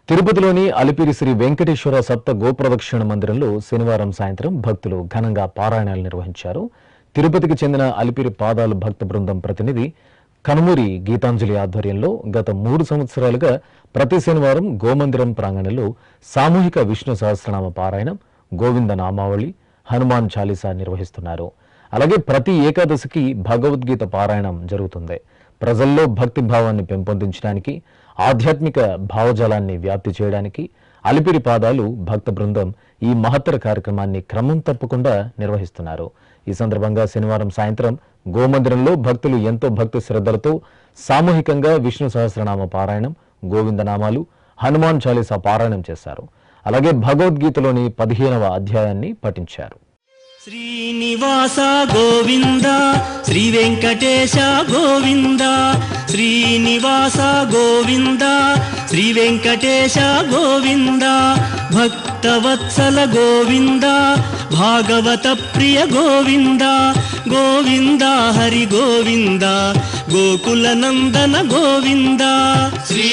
తిరుపతిలోని అలిపిరి శ్రీ వెంకటేశ్వర సప్త గోప్రదక్షిణ మందిరంలో శనివారం సాయంత్రం భక్తులు ఘనంగా పారాయణాలు నిర్వహించారు. తిరుపతికి చెందిన అలిపిరి పాదాలు భక్త బృందం ప్రతినిధి కనుమూరి గీతాంజలి ఆధ్వర్యంలో గత 3 సంవత్సరాలుగా ప్రతి శనివారం గోమందిరం ప్రాంగణంలో సామూహిక విష్ణు సహస్రనామ పారాయణం, గోవింద నామావళి, హనుమాన్ చాలీసా నిర్వహిస్తున్నారు. అలాగే ప్రతి ఏకాదశికి భగవద్గీత పారాయణం జరుగుతుంది. ప్రజల్లో భక్తి భావాన్ని పెంపొందించడానికి, ఆధ్యాత్మిక భావజాలాన్ని వ్యాప్తి చేయడానికి అలిపిరి పాదాలు భక్త బృందం ఈ మహత్తర కార్యక్రమాన్ని క్రమం తప్పకుండా నిర్వహిస్తున్నారు. ఈ సందర్భంగా శనివారం సాయంత్రం గోమందిరంలో భక్తులు ఎంతో భక్తి శ్రద్ధలతో సామూహికంగా విష్ణు సహస్రనామ పారాయణం, గోవిందనామాలు, హనుమాన్ చాలీసా పారాయణం చేశారు. అలాగే భగవద్గీతలోని 15వ అధ్యాయాన్ని పఠించారు. శ్రీనివాస గోవింద, శ్రీ వెంకటేశ గోవింద, శ్రీనివాస గోవింద, శ్రీ వెంకటేశ గోవింద, భక్తవత్సల గోవింద, భాగవత ప్రియ గోవింద, గోవింద హరి గోవింద, గోకుల నందన గోవింద. శ్రీ